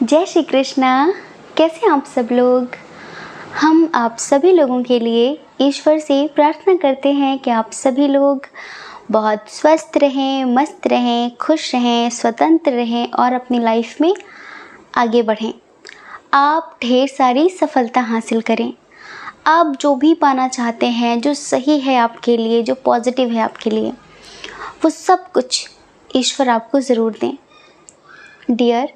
जय श्री कृष्णा। कैसे हैं आप सब लोग। हम आप सभी लोगों के लिए ईश्वर से प्रार्थना करते हैं कि आप सभी लोग बहुत स्वस्थ रहें, मस्त रहें, खुश रहें, स्वतंत्र रहें और अपनी लाइफ में आगे बढ़ें। आप ढेर सारी सफलता हासिल करें। आप जो भी पाना चाहते हैं, जो सही है आपके लिए, जो पॉजिटिव है आपके लिए, वो सब कुछ ईश्वर आपको ज़रूर दें। डियर,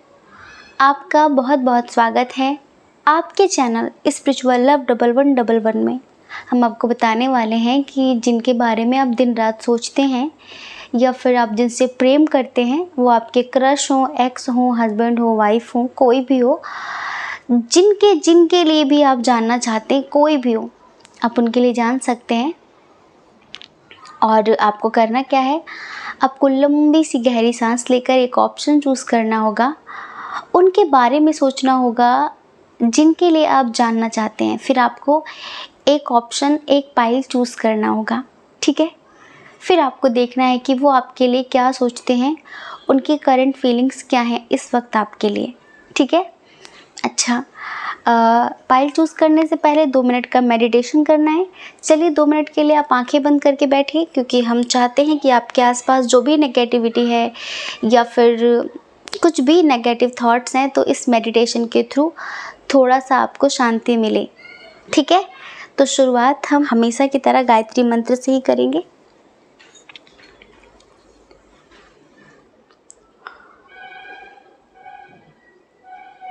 आपका बहुत बहुत स्वागत है आपके चैनल स्पिरिचुअल लव 1111 में। हम आपको बताने वाले हैं कि जिनके बारे में आप दिन रात सोचते हैं या फिर आप जिनसे प्रेम करते हैं, वो आपके क्रश हो, एक्स हो, हस्बैंड हो, वाइफ हो, कोई भी हो, जिनके लिए भी आप जानना चाहते हैं, कोई भी हो, आप उनके लिए जान सकते हैं। और आपको करना क्या है, आपको लंबी सी गहरी सांस लेकर एक ऑप्शन चूज़ करना होगा, उनके बारे में सोचना होगा जिनके लिए आप जानना चाहते हैं। फिर आपको एक ऑप्शन, एक पाइल चूज़ करना होगा, ठीक है। फिर आपको देखना है कि वो आपके लिए क्या सोचते हैं, उनकी करंट फीलिंग्स क्या हैं इस वक्त आपके लिए, ठीक है। अच्छा, पाइल चूज़ करने से पहले 2 मिनट का मेडिटेशन करना है। चलिए 2 मिनट के लिए आप आंखें बंद करके बैठिए, क्योंकि हम चाहते हैं कि आपके आसपास जो भी नेगेटिविटी है या फिर कुछ भी नेगेटिव थॉट्स हैं, तो इस मेडिटेशन के थ्रू थोड़ा सा आपको शांति मिले, ठीक है। तो शुरुआत हम हमेशा की तरह गायत्री मंत्र से ही करेंगे।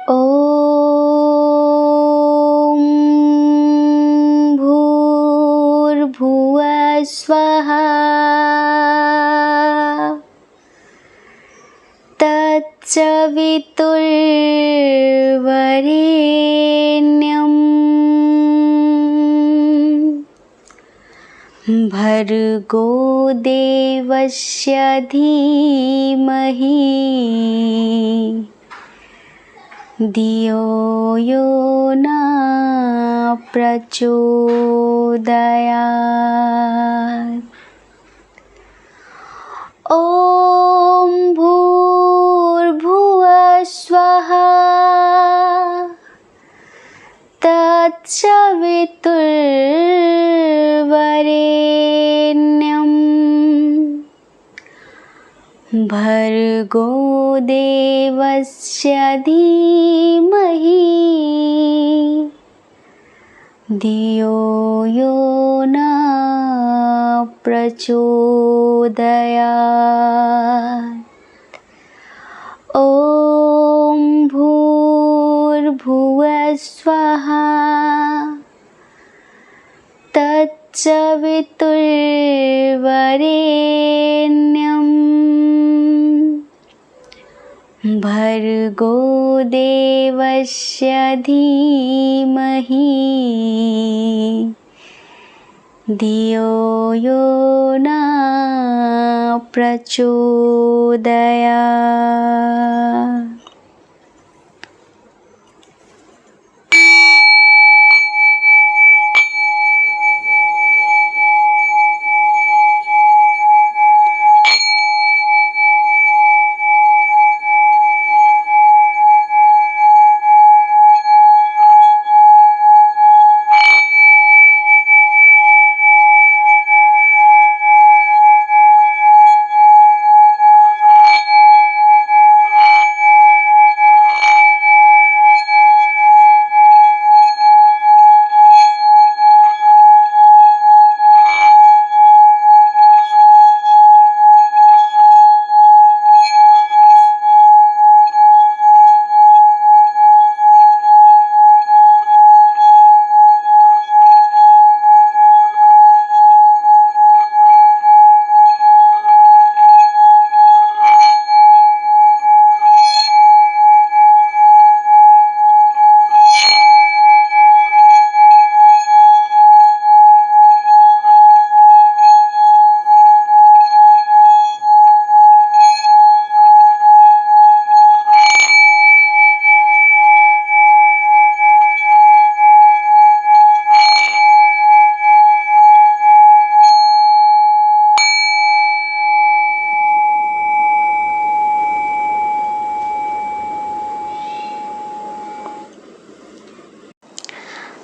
ओम भूर्भुवः स्वः तत्सवितुर्वरेण्यं भर्गो देवस्य धीमहि धियो यो न प्रचोदयात्। ॐ भूर्भुवः स्वः तत्सवितुर्वरेण्यं भर्गो देवस्य धीमहि धियो यो न प्रचोदयात्। ॐ भूर्भुवः स्वः तत्सवितुर्वरेण्यं भर्गो देवस्य धीमहि धियो यो न प्रचोदयात्।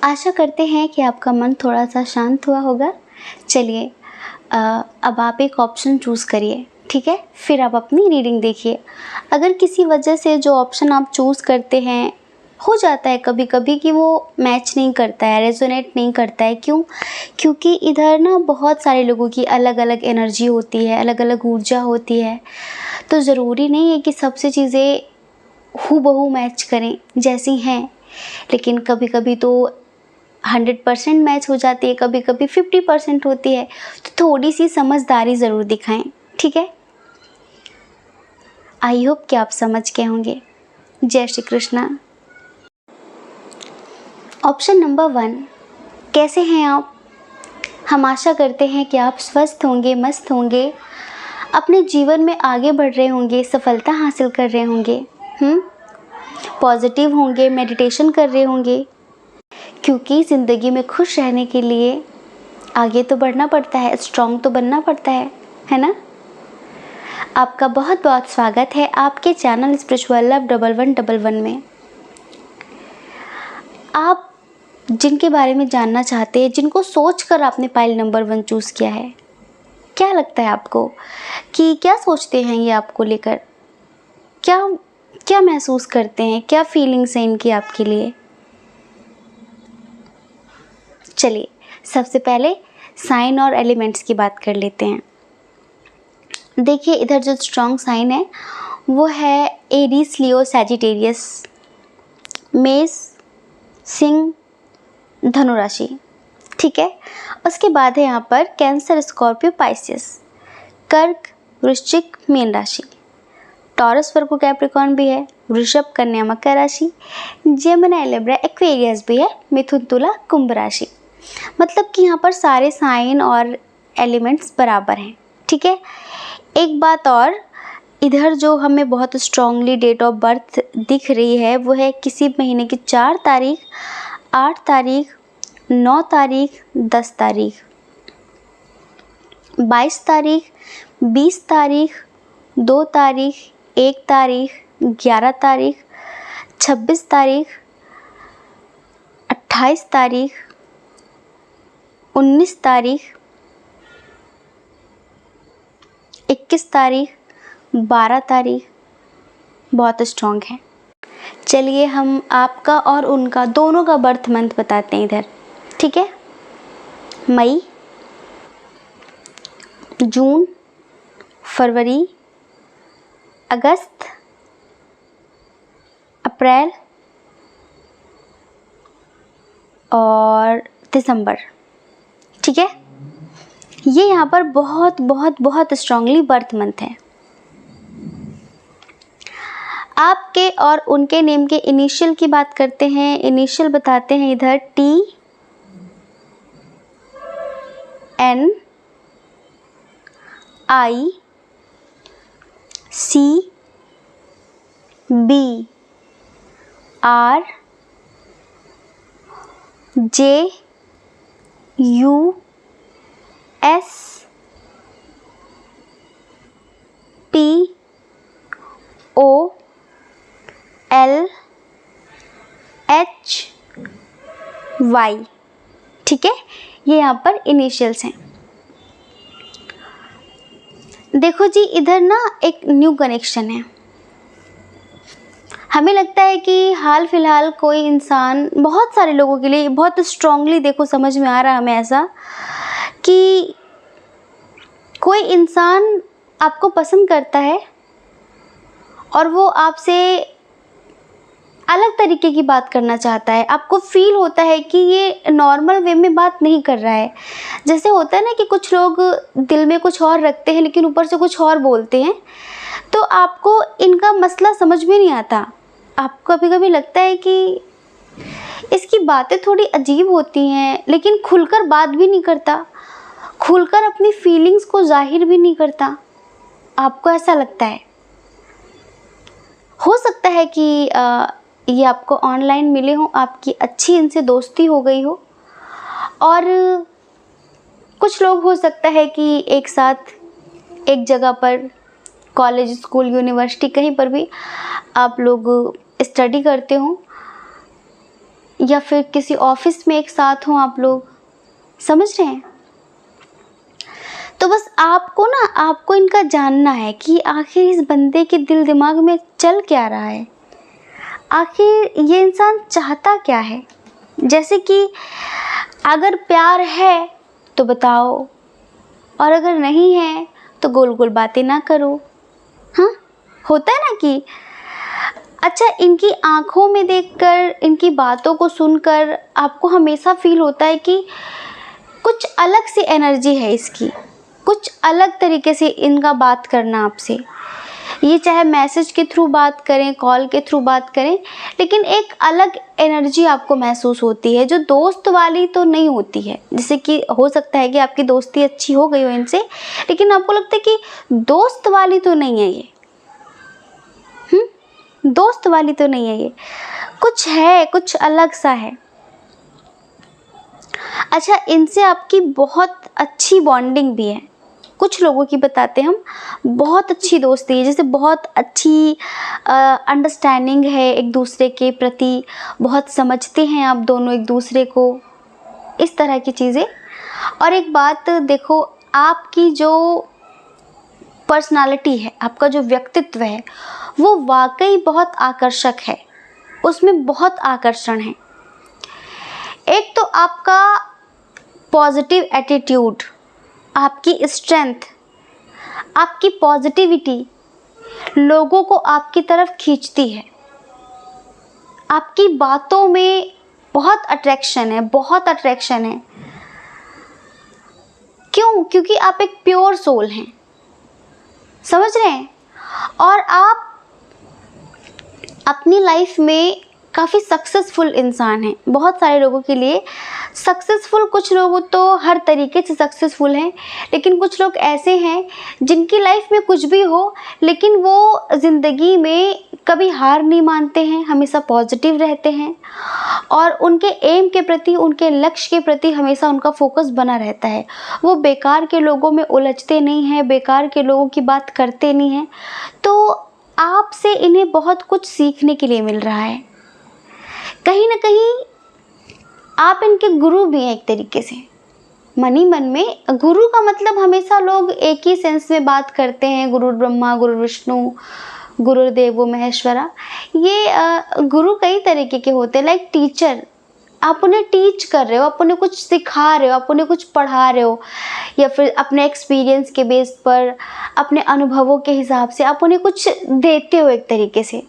आशा करते हैं कि आपका मन थोड़ा सा शांत हुआ होगा। चलिए अब आप एक ऑप्शन चूज़ करिए, ठीक है? फिर आप अपनी रीडिंग देखिए। अगर किसी वजह से जो ऑप्शन आप चूज़ करते हैं, हो जाता है कभी कभी कि वो मैच नहीं करता है, रेजोनेट नहीं करता है। क्यों? क्योंकि इधर ना बहुत सारे लोगों की अलग अलग एनर्जी होती है, अलग अलग ऊर्जा होती है। तो ज़रूरी नहीं है कि सबसे चीज़ें हूबहू मैच करें जैसी हैं, लेकिन कभी कभी तो 100% मैच हो जाती है, कभी कभी 50% होती है। तो थोड़ी सी समझदारी ज़रूर दिखाएं, ठीक है? आई होप कि आप समझ गए होंगे। जय श्री कृष्णा। ऑप्शन नंबर 1, कैसे हैं आप? हम आशा करते हैं कि आप स्वस्थ होंगे, मस्त होंगे, अपने जीवन में आगे बढ़ रहे होंगे, सफलता हासिल कर रहे होंगे, पॉजिटिव होंगे, मेडिटेशन कर रहे होंगे। क्योंकि ज़िंदगी में खुश रहने के लिए आगे तो बढ़ना पड़ता है, स्ट्रॉन्ग तो बनना पड़ता है ना? आपका बहुत बहुत स्वागत है आपके चैनल स्पिरिचुअल लव 1111 में। आप जिनके बारे में जानना चाहते हैं, जिनको सोचकर आपने पाइल नंबर 1 चूज़ किया है, क्या लगता है आपको कि क्या सोचते हैं ये आपको लेकर? क्या क्या महसूस करते हैं? क्या फीलिंग्स हैं इनकी आपके लिए? चलिए सबसे पहले साइन और एलिमेंट्स की बात कर लेते हैं। देखिए इधर जो स्ट्रॉन्ग साइन है वो है एरीज, लियो, सैजिटेरियस, मेष, सिंह, धनु राशि, ठीक है? उसके बाद है यहाँ पर कैंसर, स्कॉर्पियो, पाइसेस, कर्क, वृश्चिक, मीन राशि, टॉरस, वर्गो, कैप्रिकॉर्न भी है, वृषभ, कन्या, मकर राशि, जेमिनी, लिब्रा, एक्वेरियस भी है, मिथुन, तुला, कुंभ राशि। मतलब कि यहाँ पर सारे साइन और एलिमेंट्स बराबर हैं, ठीक है? एक बात और, इधर जो हमें बहुत स्ट्रांगली डेट ऑफ बर्थ दिख रही है वो है किसी महीने की 4 तारीख, 8 तारीख, 9 तारीख, 10 तारीख, 22 तारीख, 20 तारीख, 2 तारीख, 1 तारीख, 11 तारीख, 26 तारीख, 28 तारीख, 19 तारीख, 21 तारीख, 12 तारीख बहुत स्ट्रॉन्ग है। चलिए हम आपका और उनका दोनों का बर्थ मंथ बताते हैं इधर, ठीक है? मई, जून, फरवरी, अगस्त, अप्रैल और दिसंबर, ठीक है? ये यहाँ पर बहुत बहुत बहुत स्ट्रांगली बर्थ मंथ है। आपके और उनके नेम के इनिशियल की बात करते हैं। इनिशियल बताते हैं इधर T, N, I, C, B, R, J, U, S, T, O, L, H, Y, ठीक है? ये यहाँ पर इनिशियल्स हैं। देखो जी इधर ना एक न्यू कनेक्शन है। हमें लगता है कि हाल फिलहाल कोई इंसान, बहुत सारे लोगों के लिए बहुत स्ट्रांगली देखो समझ में आ रहा है हमें ऐसा कि कोई इंसान आपको पसंद करता है और वो आपसे अलग तरीके की बात करना चाहता है। आपको फील होता है कि ये नॉर्मल वे में बात नहीं कर रहा है। जैसे होता है ना कि कुछ लोग दिल में कुछ और रखते हैं लेकिन ऊपर से कुछ और बोलते हैं, तो आपको इनका मसला समझ में नहीं आता। आपको कभी कभी लगता है कि इसकी बातें थोड़ी अजीब होती हैं, लेकिन खुलकर बात भी नहीं करता, खुलकर अपनी फीलिंग्स को जाहिर भी नहीं करता। आपको ऐसा लगता है। हो सकता है कि ये आपको ऑनलाइन मिले हों, आपकी अच्छी इनसे दोस्ती हो गई हो, और कुछ लोग हो सकता है कि एक साथ एक जगह पर कॉलेज, स्कूल, यूनिवर्सिटी कहीं पर भी आप लोग स्टडी करते हो। या फिर किसी ऑफिस में एक साथ हो आप लोग, समझ रहे हैं। तो बस आपको इनका जानना है कि आखिर इस बंदे के दिल दिमाग में चल क्या रहा है, आखिर ये इंसान चाहता क्या है। जैसे कि अगर प्यार है तो बताओ, और अगर नहीं है तो गोल गोल बातें ना करो। हाँ, होता है ना कि अच्छा, इनकी आंखों में देखकर, इनकी बातों को सुनकर आपको हमेशा फील होता है कि कुछ अलग सी एनर्जी है इसकी, कुछ अलग तरीके से इनका बात करना आपसे। ये चाहे मैसेज के थ्रू बात करें, कॉल के थ्रू बात करें, लेकिन एक अलग एनर्जी आपको महसूस होती है जो दोस्त वाली तो नहीं होती है। जैसे कि हो सकता है कि आपकी दोस्ती अच्छी हो गई हो इनसे, लेकिन आपको लगता है कि दोस्त वाली तो नहीं है ये, दोस्त वाली तो नहीं है ये, कुछ है, कुछ अलग सा है। अच्छा, इनसे आपकी बहुत अच्छी बॉन्डिंग भी है। कुछ लोगों की बताते हैं हम, बहुत अच्छी दोस्ती है, जैसे बहुत अच्छी अंडरस्टैंडिंग है एक दूसरे के प्रति, बहुत समझते हैं आप दोनों एक दूसरे को, इस तरह की चीज़ें। और एक बात देखो, आपकी जो पर्सनालिटी है, आपका जो व्यक्तित्व है, वो वाकई बहुत आकर्षक है, उसमें बहुत आकर्षण है। एक तो आपका पॉजिटिव एटीट्यूड, आपकी स्ट्रेंथ, आपकी पॉजिटिविटी लोगों को आपकी तरफ खींचती है। आपकी बातों में बहुत अट्रैक्शन है, बहुत अट्रैक्शन है। क्यों? क्योंकि आप एक प्योर सोल हैं, समझ रहे हैं। और आप अपनी लाइफ में काफ़ी सक्सेसफुल इंसान हैं। बहुत सारे लोगों के लिए सक्सेसफुल, कुछ लोग तो हर तरीके से सक्सेसफुल हैं, लेकिन कुछ लोग ऐसे हैं जिनकी लाइफ में कुछ भी हो, लेकिन वो ज़िंदगी में कभी हार नहीं मानते हैं, हमेशा पॉजिटिव रहते हैं, और उनके एम के प्रति, उनके लक्ष्य के प्रति हमेशा उनका फोकस बना रहता है। वो बेकार के लोगों में उलझते नहीं हैं, बेकार के लोगों की बात करते नहीं हैं। तो आपसे इन्हें बहुत कुछ सीखने के लिए मिल रहा है। कहीं ना कहीं आप इनके गुरु भी हैं एक तरीके से, मन ही मन में। गुरु का मतलब हमेशा लोग एक ही सेंस में बात करते हैं, गुरु ब्रह्मा, गुरु विष्णु, गुरुदेवो महेश्वरा। ये गुरु कई तरीके के होते हैं, लाइक टीचर। आप उन्हें टीच कर रहे हो, आप उन्हें कुछ सिखा रहे हो, आप उन्हें कुछ पढ़ा रहे हो, या फिर अपने एक्सपीरियंस के बेस पर, अपने अनुभवों के हिसाब से आप उन्हें कुछ देते हो एक तरीके से।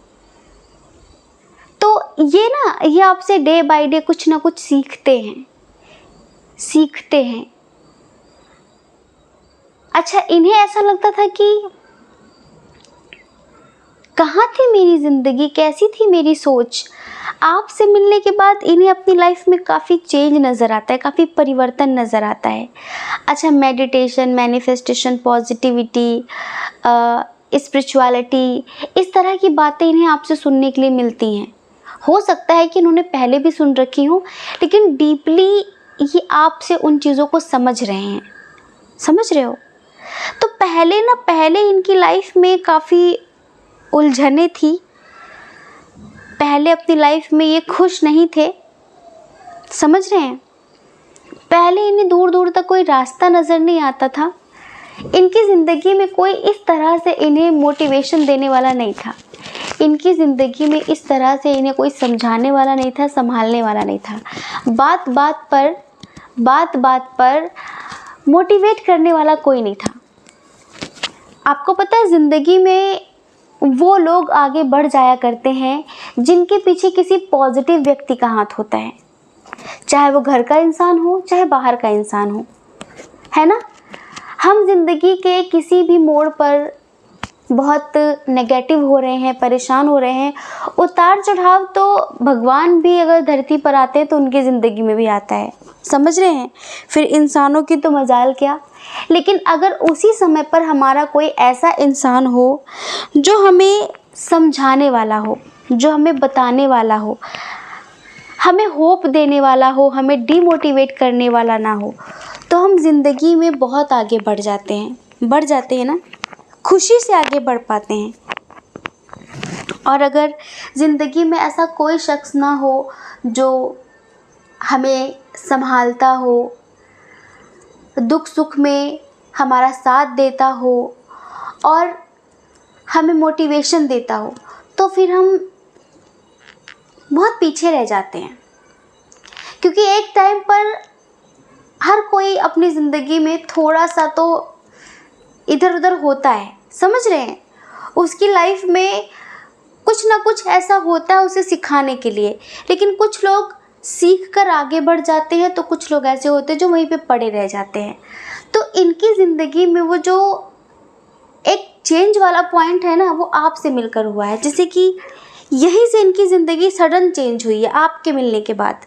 तो ये आपसे डे बाय डे कुछ ना कुछ सीखते हैं। अच्छा, इन्हें ऐसा लगता था कि कहाँ थी मेरी ज़िंदगी, कैसी थी मेरी सोच। आपसे मिलने के बाद इन्हें अपनी लाइफ में काफ़ी चेंज नज़र आता है, काफ़ी परिवर्तन नज़र आता है। अच्छा, मेडिटेशन, मैनिफेस्टेशन, पॉजिटिविटी, स्पिरिचुअलिटी, इस तरह की बातें इन्हें आपसे सुनने के लिए मिलती हैं। हो सकता है कि इन्होंने पहले भी सुन रखी हो, लेकिन डीपली ये आपसे उन चीज़ों को समझ रहे हैं, समझ रहे हो। तो पहले इनकी लाइफ में काफ़ी उलझने थी, पहले अपनी लाइफ में ये खुश नहीं थे, समझ रहे हैं। पहले इन्हें दूर दूर तक कोई रास्ता नज़र नहीं आता था। इनकी ज़िंदगी में कोई इस तरह से इन्हें मोटिवेशन देने वाला नहीं था। इनकी ज़िंदगी में इस तरह से इन्हें कोई समझाने वाला नहीं था, संभालने वाला नहीं था। बात बात पर मोटिवेट करने वाला कोई नहीं था। आपको पता है, ज़िंदगी में वो लोग आगे बढ़ जाया करते हैं जिनके पीछे किसी पॉजिटिव व्यक्ति का हाथ होता है, चाहे वो घर का इंसान हो, चाहे बाहर का इंसान हो, है ना। हम ज़िंदगी के किसी भी मोड़ पर बहुत नेगेटिव हो रहे हैं, परेशान हो रहे हैं, उतार चढ़ाव तो भगवान भी अगर धरती पर आते हैं तो उनकी ज़िंदगी में भी आता है, समझ रहे हैं। फिर इंसानों की तो मजाल क्या। लेकिन अगर उसी समय पर हमारा कोई ऐसा इंसान हो जो हमें समझाने वाला हो, जो हमें बताने वाला हो, हमें होप देने वाला हो, हमें डीमोटिवेट करने वाला ना हो, तो हम ज़िंदगी में बहुत आगे बढ़ जाते हैं ना, खुशी से आगे बढ़ पाते हैं। और अगर ज़िंदगी में ऐसा कोई शख्स ना हो जो हमें संभालता हो, दुख सुख में हमारा साथ देता हो और हमें मोटिवेशन देता हो, तो फिर हम बहुत पीछे रह जाते हैं। क्योंकि एक टाइम पर हर कोई अपनी ज़िंदगी में थोड़ा सा तो इधर उधर होता है, समझ रहे हैं। उसकी लाइफ में कुछ ना कुछ ऐसा होता है उसे सिखाने के लिए, लेकिन कुछ लोग सीख कर आगे बढ़ जाते हैं, तो कुछ लोग ऐसे होते हैं जो वहीं पे पड़े रह जाते हैं। तो इनकी ज़िंदगी में वो जो एक चेंज वाला पॉइंट है ना, वो आपसे मिलकर हुआ है। जैसे कि यहीं से इनकी ज़िंदगी सडन चेंज हुई है आपके मिलने के बाद।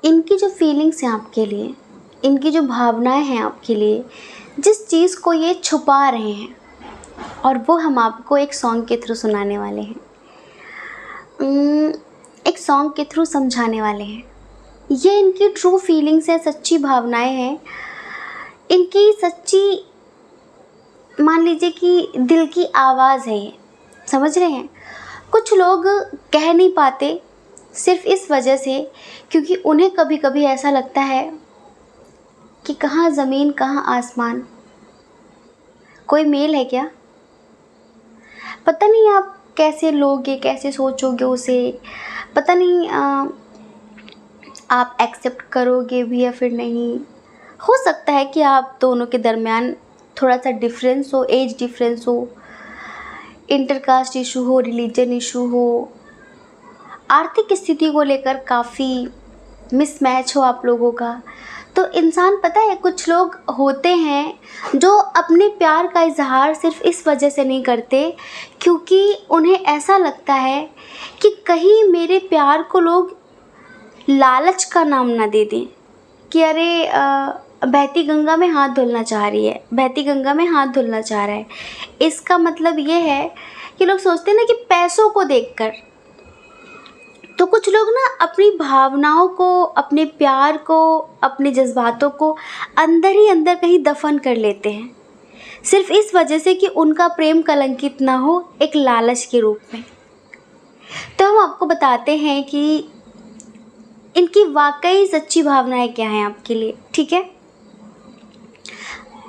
इनकी जो फीलिंग्स हैं आपके लिए, इनकी जो भावनाएं हैं आपके लिए, जिस चीज़ को ये छुपा रहे हैं, और वो हम आपको एक सॉन्ग के थ्रू सुनाने वाले हैं, एक सॉन्ग के थ्रू समझाने वाले हैं। ये इनकी ट्रू फीलिंग्स है, सच्ची भावनाएं हैं, इनकी सच्ची, मान लीजिए कि दिल की आवाज़ है ये, समझ रहे हैं। कुछ लोग कह नहीं पाते सिर्फ इस वजह से क्योंकि उन्हें कभी कभी ऐसा लगता है कि कहाँ ज़मीन कहाँ आसमान, कोई मेल है क्या। पता नहीं आप कैसे लोगे, कैसे सोचोगे उसे, पता नहीं आप एक्सेप्ट करोगे भी या फिर नहीं। हो सकता है कि आप दोनों के दरमियान थोड़ा सा डिफरेंस हो, एज डिफरेंस हो, इंटरकास्ट इशू हो, रिलीजन इशू हो, आर्थिक स्थिति को लेकर काफ़ी मिसमैच हो आप लोगों का। तो इंसान, पता है, कुछ लोग होते हैं जो अपने प्यार का इजहार सिर्फ इस वजह से नहीं करते क्योंकि उन्हें ऐसा लगता है कि कहीं मेरे प्यार को लोग लालच का नाम ना दे दें कि अरे बहती गंगा में हाथ धुलना चाह रही है, बहती गंगा में हाथ धुलना चाह रहा है। इसका मतलब ये है कि लोग सोचते हैं ना कि पैसों को देखकर, तो कुछ लोग ना अपनी भावनाओं को, अपने प्यार को, अपने जज्बातों को अंदर ही अंदर कहीं दफन कर लेते हैं, सिर्फ इस वजह से कि उनका प्रेम कलंकित ना हो, एक लालच के रूप में। तो हम आपको बताते हैं कि इनकी वाकई सच्ची भावनाएं क्या हैं आपके लिए, ठीक है।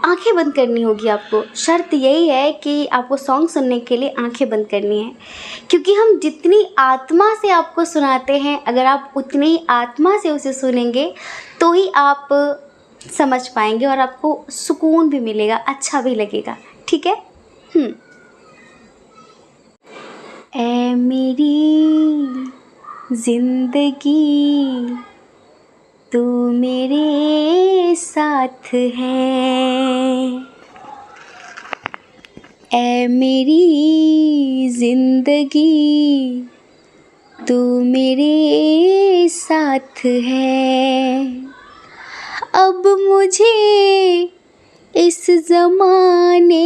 आंखें बंद करनी होगी आपको, शर्त यही है कि आपको सॉन्ग सुनने के लिए आंखें बंद करनी है, क्योंकि हम जितनी आत्मा से आपको सुनाते हैं, अगर आप उतनी ही आत्मा से उसे सुनेंगे तो ही आप समझ पाएंगे और आपको सुकून भी मिलेगा, अच्छा भी लगेगा, ठीक है। ऐ मेरी जिंदगी तू मेरे साथ है, ऐ मेरी जिंदगी तू मेरे साथ है। अब मुझे इस ज़माने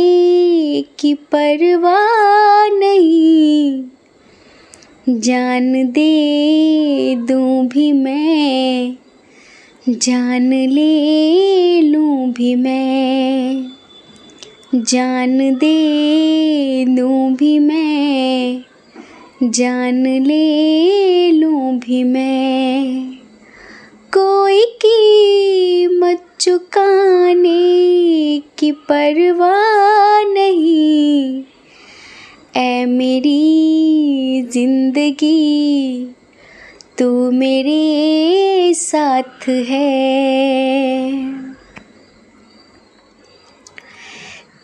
की परवाह नहीं, जान दे दूँ भी मैं, जान ले लूँ भी मैं, जान दे दूँ भी मैं, जान ले लूँ भी मैं। कोई कीमत चुकाने की परवाह नहीं, ऐ मेरी जिंदगी तू मेरे साथ है।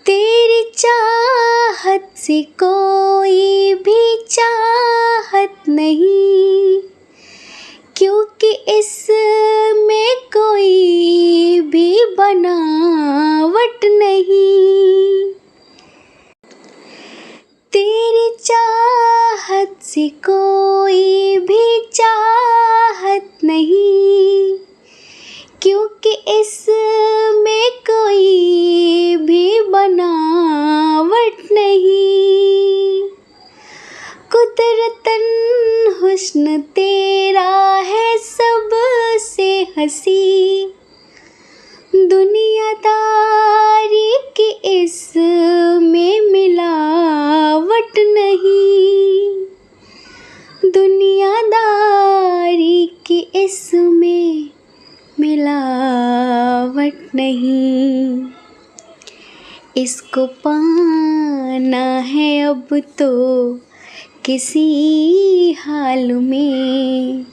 तेरी चाहत से कोई भी चाहत नहीं, क्योंकि इसमें कोई भी बनावट नहीं। तेरी चाहत से कोई भी चाहत नहीं, क्योंकि इसमें कोई भी बनावट नहीं। कुदरतन हुस्न तेरा है सबसे हंसी, दुनियादारी की इसमें मिलावट इसमें मिलावट नहीं, इसको पाना है अब तो किसी हाल में,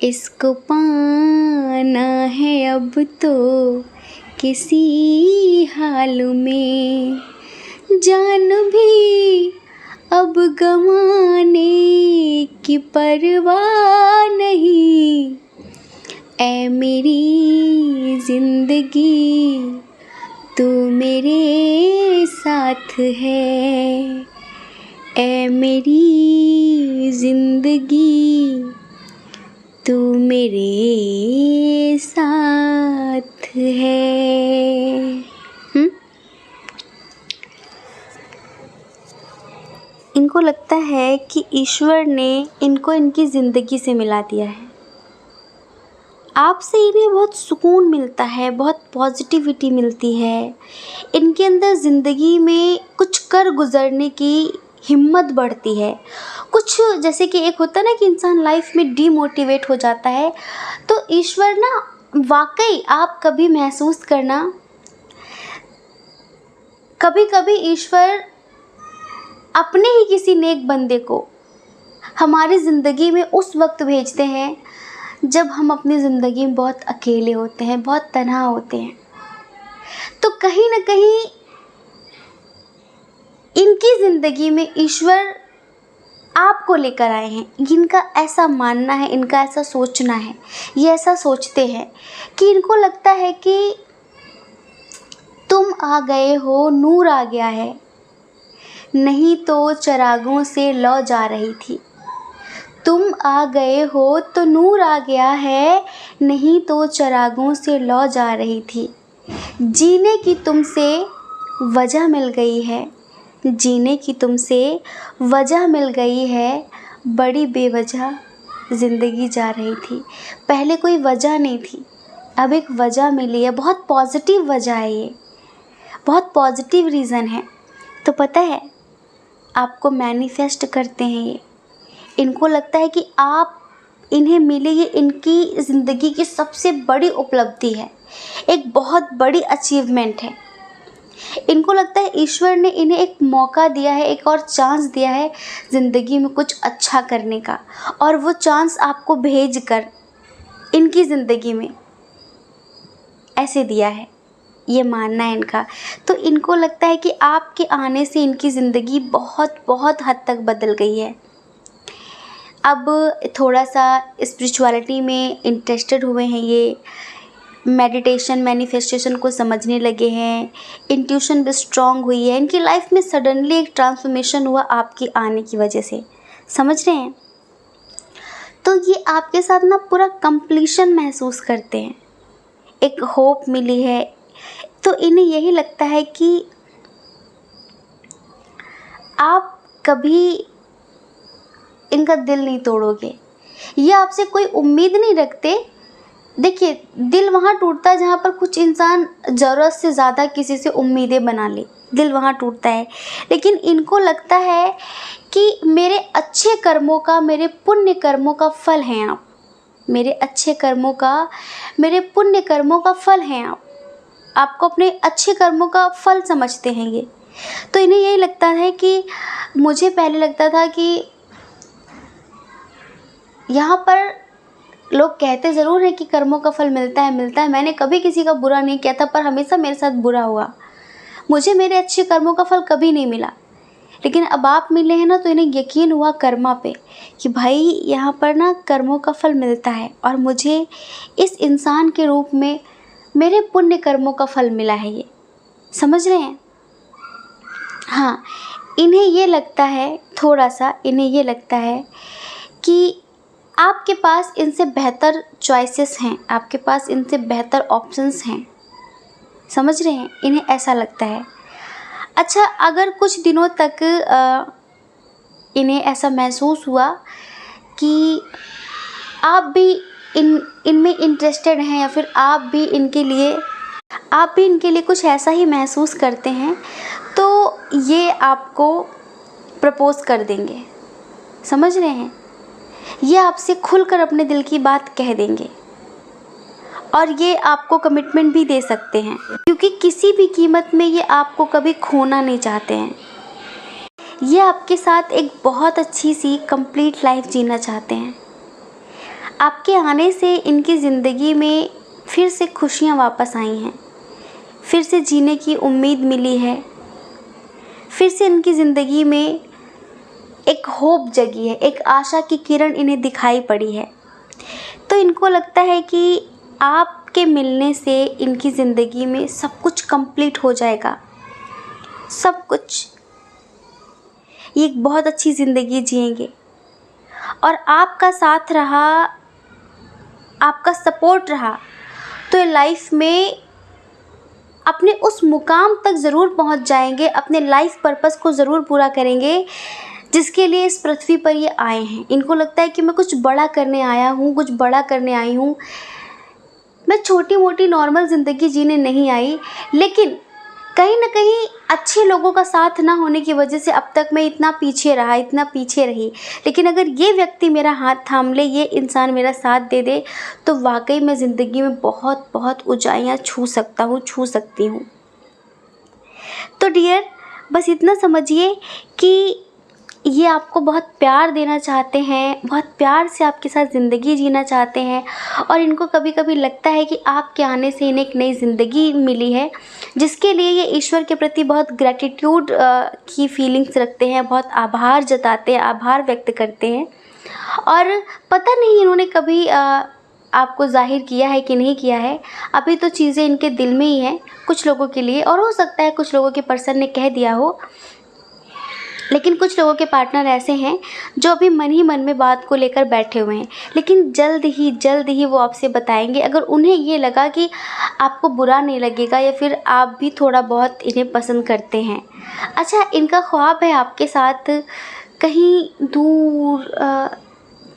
इसको पाना है अब तो किसी हाल में। जान भी अब गंवाने की परवाह नहीं, ऐ मेरी जिंदगी तू मेरे साथ है, ऐ मेरी जिंदगी तू मेरे साथ है। इनको लगता है कि ईश्वर ने इनको इनकी ज़िंदगी से मिला दिया है। आपसे इन्हें बहुत सुकून मिलता है, बहुत पॉजिटिविटी मिलती है, इनके अंदर ज़िंदगी में कुछ कर गुज़रने की हिम्मत बढ़ती है। कुछ जैसे कि एक होता है ना कि इंसान लाइफ में डीमोटिवेट हो जाता है, तो ईश्वर ना वाकई आप कभी महसूस करना, कभी कभी ईश्वर अपने ही किसी नेक बंदे को हमारी ज़िंदगी में उस वक्त भेजते हैं जब हम अपनी ज़िंदगी में बहुत अकेले होते हैं, बहुत तन्हा होते हैं। तो कहीं ना कहीं इनकी ज़िंदगी में ईश्वर आपको लेकर आए हैं। इनका ऐसा मानना है, इनका ऐसा सोचना है, ये ऐसा सोचते हैं कि इनको लगता है कि तुम आ गए हो, नूर आ गया है, नहीं तो चिरागों से लौ जा रही थी। तुम आ गए हो तो नूर आ गया है, नहीं तो चिरागों से लौ जा रही थी। जीने की तुमसे वजह मिल गई है, जीने की तुमसे वजह मिल गई है, बड़ी बेवजह ज़िंदगी जा रही थी। पहले कोई वजह नहीं थी, अब एक वजह मिली है। बहुत पॉजिटिव वजह है ये, बहुत पॉजिटिव रीज़न है। तो पता है आपको मैनिफेस्ट करते हैं ये। इनको लगता है कि आप इन्हें मिले, ये इनकी ज़िंदगी की सबसे बड़ी उपलब्धि है, एक बहुत बड़ी अचीवमेंट है। इनको लगता है ईश्वर ने इन्हें एक मौका दिया है, एक और चांस दिया है ज़िंदगी में कुछ अच्छा करने का, और वो चांस आपको भेज कर इनकी ज़िंदगी में ऐसे दिया है, ये मानना है इनका। तो इनको लगता है कि आपके आने से इनकी ज़िंदगी बहुत बहुत हद तक बदल गई है। अब थोड़ा सा स्पिरिचुअलिटी में इंटरेस्टेड हुए हैं ये, मेडिटेशन मैनिफेस्टेशन को समझने लगे हैं, इंट्यूशन भी स्ट्रॉन्ग हुई है इनकी लाइफ में। सडनली एक ट्रांसफॉर्मेशन हुआ आपके आने की वजह से, समझ रहे हैं। तो ये आपके साथ ना पूरा कंप्लीशन महसूस करते हैं, एक होप मिली है। तो इन्हें यही लगता है कि आप कभी इनका दिल नहीं तोड़ोगे, ये आपसे कोई उम्मीद नहीं रखते। देखिए, दिल वहाँ टूटता है जहाँ पर कुछ इंसान ज़रूरत से ज़्यादा किसी से उम्मीदें बना ले, दिल वहाँ टूटता है। लेकिन इनको लगता है कि मेरे अच्छे कर्मों का, मेरे पुण्य कर्मों का फल हैं आप, मेरे अच्छे कर्मों का, मेरे पुण्य कर्मों का फल हैं आप, आपको अपने अच्छे कर्मों का फल समझते हैं ये। तो इन्हें यही लगता है कि मुझे पहले लगता था कि यहाँ पर लोग कहते ज़रूर हैं कि कर्मों का फल मिलता है, मैंने कभी किसी का बुरा नहीं किया था, पर हमेशा मेरे साथ बुरा हुआ, मुझे मेरे अच्छे कर्मों का फल कभी नहीं मिला। लेकिन अब आप मिले हैं ना, तो इन्हें यकीन हुआ कर्मा पे कि भाई यहाँ पर ना कर्मों का फल मिलता है, और मुझे इस इंसान के रूप में मेरे पुण्य कर्मों का फल मिला है ये, समझ रहे हैं। हाँ, इन्हें ये लगता है, थोड़ा सा इन्हें ये लगता है कि आपके पास इनसे बेहतर चॉइसेस हैं, आपके पास इनसे बेहतर ऑप्शंस हैं, समझ रहे हैं, इन्हें ऐसा लगता है। अच्छा, अगर कुछ दिनों तक इन्हें ऐसा महसूस हुआ कि आप भी इनमें इंटरेस्टेड हैं, या फिर आप भी इनके लिए कुछ ऐसा ही महसूस करते हैं, तो ये आपको प्रपोज़ कर देंगे, समझ रहे हैं। ये आपसे खुलकर अपने दिल की बात कह देंगे और ये आपको कमिटमेंट भी दे सकते हैं, क्योंकि किसी भी कीमत में ये आपको कभी खोना नहीं चाहते हैं। ये आपके साथ एक बहुत अच्छी सी कंप्लीट लाइफ जीना चाहते हैं। आपके आने से इनकी ज़िंदगी में फिर से खुशियाँ वापस आई हैं, फिर से जीने की उम्मीद मिली है, फिर से इनकी ज़िंदगी में एक होप जगी है, एक आशा की किरण इन्हें दिखाई पड़ी है। तो इनको लगता है कि आपके मिलने से इनकी ज़िंदगी में सब कुछ कंप्लीट हो जाएगा, सब कुछ। ये एक बहुत अच्छी ज़िंदगी जिएंगे और आपका साथ रहा, आपका सपोर्ट रहा तो ये लाइफ में अपने उस मुकाम तक ज़रूर पहुंच जाएंगे, अपने लाइफ पर्पस को ज़रूर पूरा करेंगे जिसके लिए इस पृथ्वी पर ये आए हैं। इनको लगता है कि मैं कुछ बड़ा करने आया हूँ, कुछ बड़ा करने आई हूँ। मैं छोटी मोटी नॉर्मल ज़िंदगी जीने नहीं आई, लेकिन कहीं ना कहीं अच्छे लोगों का साथ ना होने की वजह से अब तक मैं इतना पीछे रहा, इतना पीछे रही। लेकिन अगर ये व्यक्ति मेरा हाथ थाम ले, ये इंसान मेरा साथ दे दे, तो वाकई मैं ज़िंदगी में बहुत बहुत ऊंचाइयां छू सकता हूँ, छू सकती हूँ। तो डियर, बस इतना समझिए कि ये आपको बहुत प्यार देना चाहते हैं, बहुत प्यार से आपके साथ ज़िंदगी जीना चाहते हैं और इनको कभी कभी लगता है कि आपके आने से इन्हें एक नई ज़िंदगी मिली है, जिसके लिए ये ईश्वर के प्रति बहुत ग्रैटिट्यूड की फीलिंग्स रखते हैं, बहुत आभार जताते हैं, आभार व्यक्त करते हैं। और पता नहीं इन्होंने कभी आपको जाहिर किया है कि नहीं किया है, अभी तो चीज़ें इनके दिल में ही हैं कुछ लोगों के लिए, और हो सकता है कुछ लोगों के पर्सन ने कह दिया हो। लेकिन कुछ लोगों के पार्टनर ऐसे हैं जो अभी मन ही मन में बात को लेकर बैठे हुए हैं, लेकिन जल्द ही वो आपसे बताएंगे, अगर उन्हें ये लगा कि आपको बुरा नहीं लगेगा या फिर आप भी थोड़ा बहुत इन्हें पसंद करते हैं। अच्छा, इनका ख्वाब है आपके साथ कहीं दूर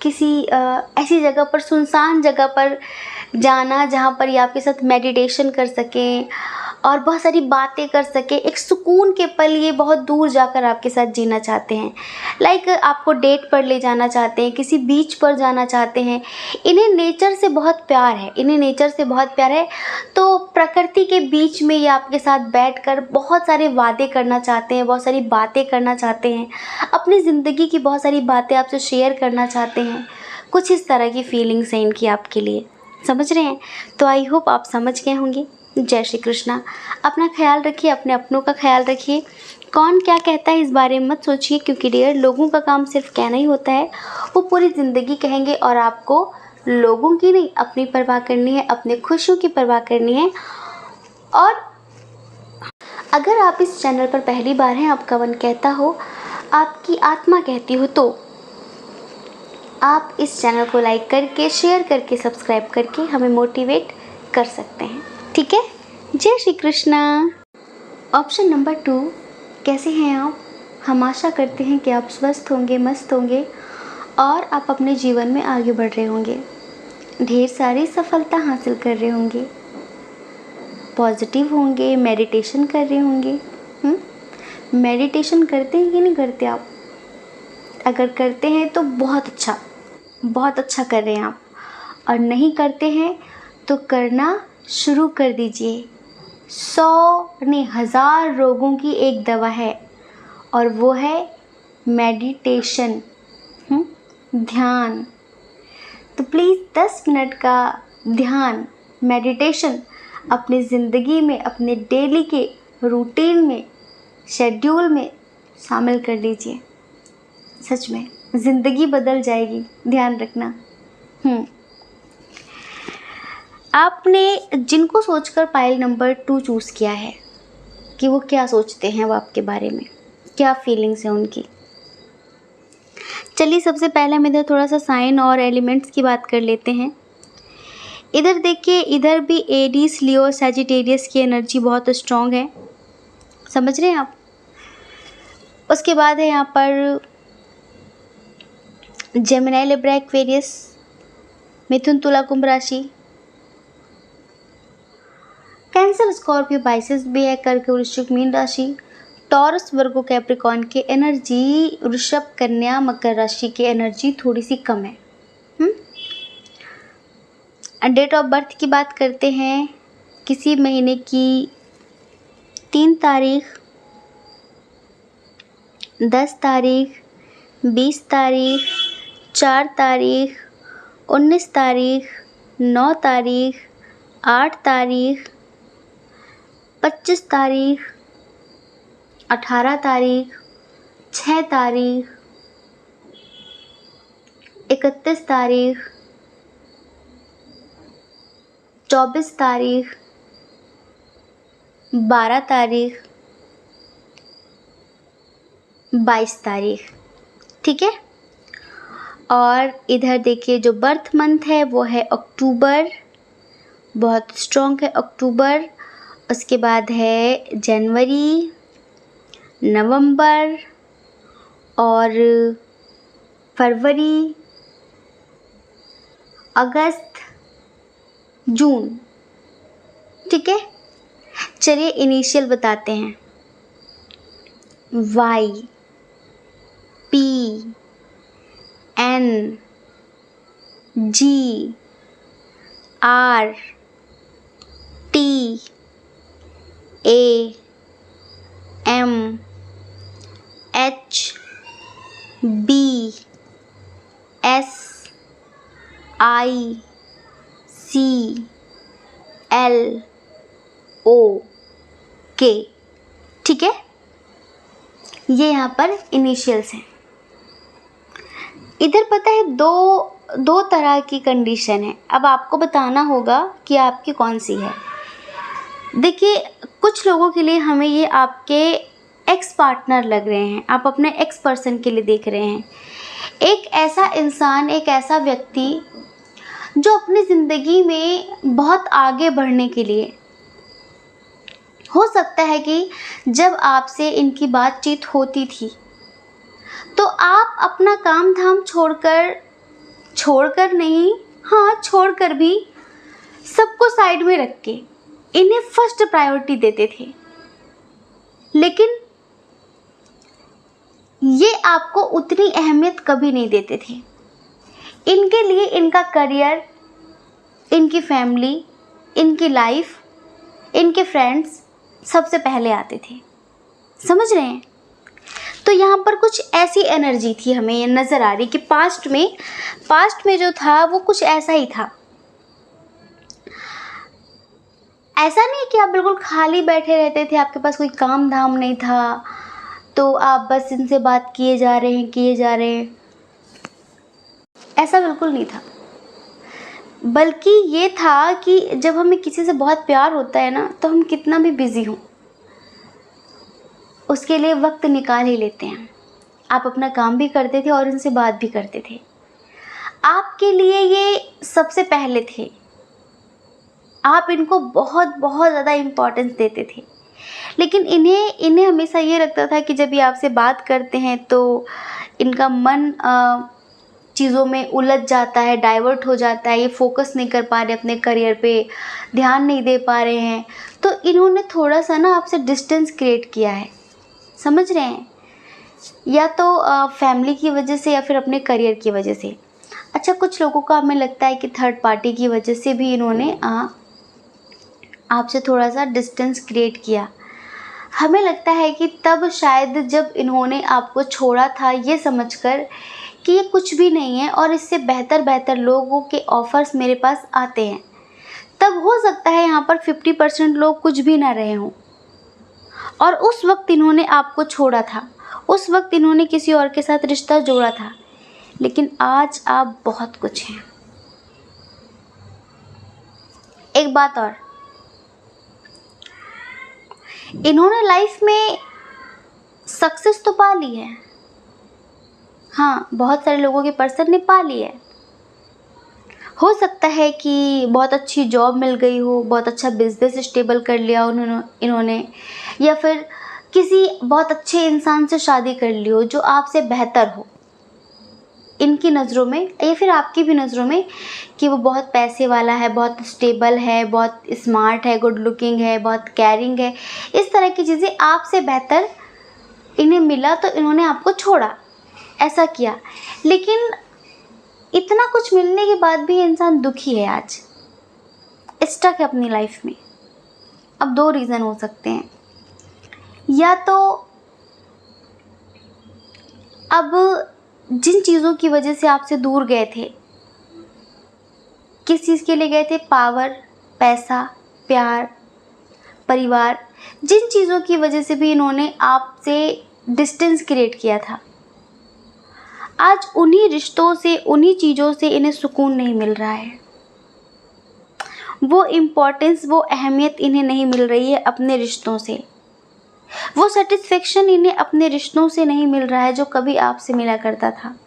किसी ऐसी जगह पर, सुनसान जगह पर जाना जहाँ पर ये आपके साथ मेडिटेशन कर सकें और बहुत सारी बातें कर सके, एक सुकून के पल ये बहुत दूर जाकर आपके साथ जीना चाहते हैं। लाइक आपको डेट पर ले जाना चाहते हैं, किसी बीच पर जाना चाहते हैं। इन्हें नेचर से बहुत प्यार है, इन्हें नेचर से बहुत प्यार है। तो प्रकृति के बीच में ये आपके साथ बैठकर बहुत सारे वादे करना चाहते हैं, बहुत सारी बातें करना चाहते हैं, अपनी ज़िंदगी की बहुत सारी बातें आपसे शेयर करना चाहते हैं। कुछ इस तरह की फीलिंग्स हैं इनकी आपके लिए, समझ रहे हैं? तो आई होप आप समझ गए होंगे। जय श्री कृष्णा। अपना ख्याल रखिए, अपने अपनों का ख्याल रखिए। कौन क्या कहता है इस बारे में मत सोचिए, क्योंकि डियर, लोगों का काम सिर्फ कहना ही होता है, वो पूरी ज़िंदगी कहेंगे और आपको लोगों की नहीं, अपनी परवाह करनी है, अपने खुशियों की परवाह करनी है। और अगर आप इस चैनल पर पहली बार हैं, आपका मन कहता हो, आपकी आत्मा कहती हो, तो आप इस चैनल को लाइक करके, शेयर करके, सब्सक्राइब करके हमें मोटिवेट कर सकते हैं। ठीक है? जय श्री कृष्णा। ऑप्शन नंबर 2, कैसे हैं आप? हम आशा करते हैं कि आप स्वस्थ होंगे, मस्त होंगे और आप अपने जीवन में आगे बढ़ रहे होंगे, ढेर सारी सफलता हासिल कर रहे होंगे, पॉजिटिव होंगे, मेडिटेशन कर रहे होंगे। मेडिटेशन करते हैं कि नहीं करते आप? अगर करते हैं तो बहुत अच्छा कर रहे हैं आप, और नहीं करते हैं तो करना शुरू कर दीजिए। 100 नहीं 1000 रोगों की एक दवा है, और वो है मेडिटेशन, ध्यान। तो प्लीज़ 10 मिनट का ध्यान, मेडिटेशन अपनी ज़िंदगी में, अपने डेली के रूटीन में, शेड्यूल में शामिल कर लीजिए। सच में ज़िंदगी बदल जाएगी, ध्यान रखना। आपने जिनको सोचकर पाइल नंबर 2 चूज़ किया है, कि वो क्या सोचते हैं, वो आपके बारे में क्या फीलिंग्स हैं उनकी। चलिए, सबसे पहले हम इधर थोड़ा सा साइन और एलिमेंट्स की बात कर लेते हैं। इधर देखिए, इधर भी एरीज, लियो, सैजिटेरियस की एनर्जी बहुत स्ट्रॉन्ग है, समझ रहे हैं आप। उसके बाद है यहाँ पर जेमिनी, लिब्रा, एक्वेरियस, मिथुन, तुला, कुंभ राशि, कैंसर, स्कॉर्पियो, पाइसेस भी है, कर्क, वृश्चिक, मीन राशि, टॉरस, वर्गो, कैप्रिकॉर्न की एनर्जी, वृषभ, कन्या, मकर राशि की एनर्जी थोड़ी सी कम है। डेट ऑफ बर्थ की बात करते हैं, किसी महीने की 3 तारीख, 10 तारीख, 20 तारीख, 4 तारीख, 19 तारीख, 9 तारीख, 8 तारीख, 25 तारीख, 18 तारीख, 6 तारीख, 31 तारीख, 24 तारीख, 12 तारीख, 22 तारीख। ठीक है। और इधर देखिए जो बर्थ मंथ है वो है अक्टूबर, बहुत स्ट्रॉन्ग है अक्टूबर। उसके बाद है जनवरी, नवंबर और फरवरी, अगस्त, जून। ठीक है। चलिए इनिशियल बताते हैं। Y, P, N, G, R, T, A, M, H, B, S, I, C, L, O, K. ठीक है। ये यहाँ पर इनिशियल्स हैं। इधर पता है दो तरह की कंडीशन है। अब आपको बताना होगा कि आपकी कौन सी है। देखिए कुछ लोगों के लिए हमें ये आपके एक्स पार्टनर लग रहे हैं, आप अपने एक्स पर्सन के लिए देख रहे हैं। एक ऐसा इंसान, एक ऐसा व्यक्ति जो अपनी ज़िंदगी में बहुत आगे बढ़ने के लिए, हो सकता है कि जब आपसे इनकी बातचीत होती थी तो आप अपना काम धाम छोड़कर नहीं, हाँ छोड़कर भी सबको साइड में रख के इन्हें फर्स्ट प्रायोरिटी देते थे। लेकिन ये आपको उतनी अहमियत कभी नहीं देते थे। इनके लिए इनका करियर, इनकी फैमिली, इनकी लाइफ, इनके फ्रेंड्स सबसे पहले आते थे। समझ रहे हैं? तो यहाँ पर कुछ ऐसी एनर्जी थी, हमें ये नज़र आ रही कि पास्ट में जो था वो कुछ ऐसा ही था। ऐसा नहीं कि आप बिल्कुल खाली बैठे रहते थे, आपके पास कोई काम धाम नहीं था, तो आप बस इनसे बात किए जा रहे हैं। ऐसा बिल्कुल नहीं था। बल्कि ये था कि जब हमें किसी से बहुत प्यार होता है ना, तो हम कितना भी बिज़ी हों उसके लिए वक्त निकाल ही लेते हैं। आप अपना काम भी करते थे और उनसे बात भी करते थे। आपके लिए ये सबसे पहले थे। आप इनको बहुत बहुत ज़्यादा इम्पोर्टेंस देते थे। लेकिन इन्हें हमेशा ये लगता था कि जब ये आपसे बात करते हैं तो इनका मन चीज़ों में उलझ जाता है, डाइवर्ट हो जाता है, ये फोकस नहीं कर पा रहे अपने करियर पे, ध्यान नहीं दे पा रहे हैं। तो इन्होंने थोड़ा सा ना आपसे डिस्टेंस क्रिएट किया है। समझ रहे हैं? या तो फैमिली की वजह से या फिर अपने करियर की वजह से। अच्छा, कुछ लोगों का हमें लगता है कि थर्ड पार्टी की वजह से भी इन्होंने आपसे थोड़ा सा डिस्टेंस क्रिएट किया। हमें लगता है कि तब शायद जब इन्होंने आपको छोड़ा था ये समझकर कि ये कुछ भी नहीं है और इससे बेहतर लोगों के ऑफ़र्स मेरे पास आते हैं, तब हो सकता है यहाँ पर 50% लोग कुछ भी ना रहे हों और उस वक्त इन्होंने आपको छोड़ा था, उस वक्त इन्होंने किसी और के साथ रिश्ता जोड़ा था। लेकिन आज आप बहुत कुछ हैं। एक बात और, इन्होंने लाइफ में सक्सेस तो पा ली है। हाँ, बहुत सारे लोगों के पर्सन ने पा ली है। हो सकता है कि बहुत अच्छी जॉब मिल गई हो, बहुत अच्छा बिजनेस स्टेबल कर लिया इन्होंने, या फिर किसी बहुत अच्छे इंसान से शादी कर ली हो जो आपसे बेहतर हो इनकी नज़रों में, या फिर आपकी भी नज़रों में, कि वो बहुत पैसे वाला है, बहुत स्टेबल है, बहुत स्मार्ट है, गुड लुकिंग है, बहुत केयरिंग है। इस तरह की चीज़ें आपसे बेहतर इन्हें मिला तो इन्होंने आपको छोड़ा, ऐसा किया। लेकिन इतना कुछ मिलने के बाद भी इंसान दुखी है आज। स्टक है अपनी लाइफ में। अब दो रीज़न हो सकते हैं, या तो अब जिन चीज़ों की वजह से आपसे दूर गए थे, किस चीज़ के लिए गए थे, पावर, पैसा, प्यार, परिवार, जिन चीज़ों की वजह से भी इन्होंने आपसे डिस्टेंस क्रिएट किया था, आज उन्हीं रिश्तों से, उन्हीं चीज़ों से इन्हें सुकून नहीं मिल रहा है। वो इम्पोर्टेंस, वो अहमियत इन्हें नहीं मिल रही है अपने रिश्तों से। वो सेटिस्फेक्शन इन्हें अपने रिश्तों से नहीं मिल रहा है जो कभी आपसे मिला करता था।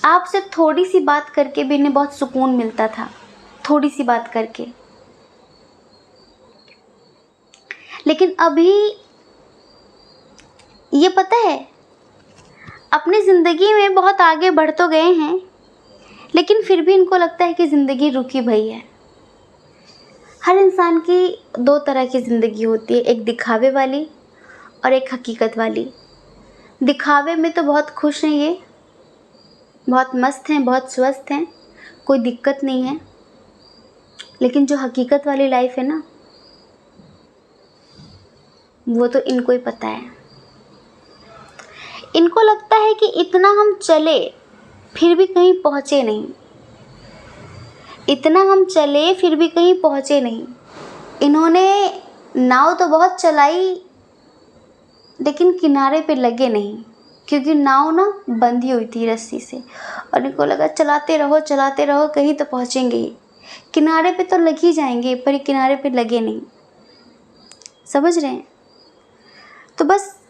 आपसे थोड़ी सी बात करके भी इन्हें बहुत सुकून मिलता था, थोड़ी सी बात करके। लेकिन अभी ये पता है, अपनी ज़िंदगी में बहुत आगे बढ़ तो गए हैं, लेकिन फिर भी इनको लगता है कि ज़िंदगी रुकी भई है। हर इंसान की दो तरह की ज़िंदगी होती है, एक दिखावे वाली और एक हकीकत वाली। दिखावे में तो बहुत खुश हैं ये, बहुत मस्त हैं, बहुत स्वस्थ हैं, कोई दिक्कत नहीं है। लेकिन जो हकीकत वाली लाइफ है ना, वो तो इनको ही पता है। इनको लगता है कि इतना हम चले फिर भी कहीं पहुँचे नहीं, इतना हम चले फिर भी कहीं पहुँचे नहीं। इन्होंने नाव तो बहुत चलाई, लेकिन किनारे पे लगे नहीं, क्योंकि नाव ना बंधी हुई थी रस्सी से, और इनको लगा चलाते रहो, कहीं तो पहुँचेंगे ही, किनारे पे तो लग ही जाएंगे, पर ये किनारे पे लगे नहीं। समझ रहे हैं? तो बस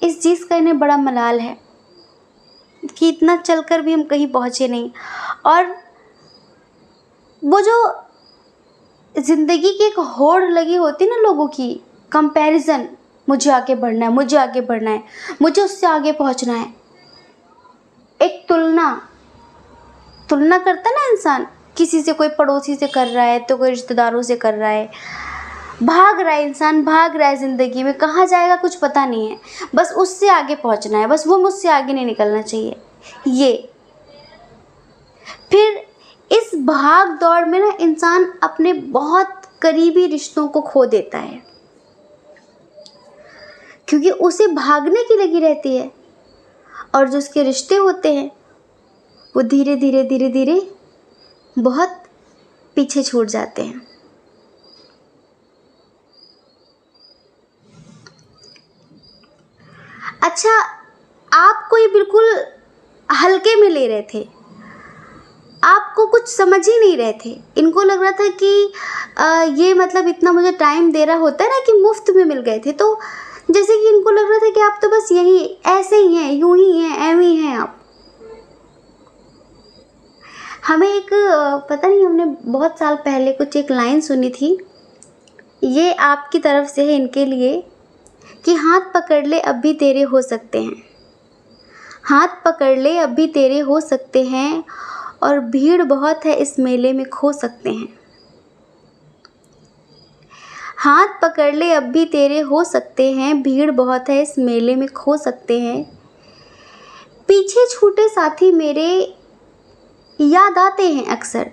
इस चीज़ का इन्हें बड़ा मलाल है कि इतना चलकर भी हम कहीं पहुँचे नहीं। और वो जो ज़िंदगी की एक होड़ लगी होती है ना लोगों की, कंपैरिजन, मुझे आगे बढ़ना है, मुझे आगे बढ़ना है, मुझे उससे आगे पहुंचना है। एक तुलना करता ना इंसान, किसी से, कोई पड़ोसी से कर रहा है तो कोई रिश्तेदारों से कर रहा है। भाग रहा है इंसान, भाग रहा है ज़िंदगी में, कहाँ जाएगा कुछ पता नहीं है, बस उससे आगे पहुंचना है, बस वो मुझसे आगे नहीं निकलना चाहिए। ये फिर इस भाग दौड़ में ना इंसान अपने बहुत करीबी रिश्तों को खो देता है, क्योंकि उसे भागने की लगी रहती है, और जो उसके रिश्ते होते हैं वो धीरे धीरे बहुत पीछे छूट जाते हैं। अच्छा, आपको ये बिल्कुल हल्के में ले रहे थे, आपको कुछ समझ ही नहीं रहे थे। इनको लग रहा था कि ये मतलब इतना मुझे टाइम दे रहा होता है ना, कि मुफ्त में मिल गए थे, तो जैसे कि इनको लग रहा था कि आप तो बस यही ऐसे ही हैं, यूं ही हैं, एवं ही हैं आप। हमें एक पता नहीं, हमने बहुत साल पहले कुछ एक लाइन सुनी थी, ये आपकी तरफ से है इनके लिए, कि हाथ पकड़ ले अब भी तेरे हो सकते हैं, हाथ पकड़ ले अब भी तेरे हो सकते हैं, और भीड़ बहुत है इस मेले में खो सकते हैं। हाथ पकड़ ले अब भी तेरे हो सकते हैं, भीड़ बहुत है इस मेले में खो सकते हैं। पीछे छूटे साथी मेरे याद आते हैं अक्सर,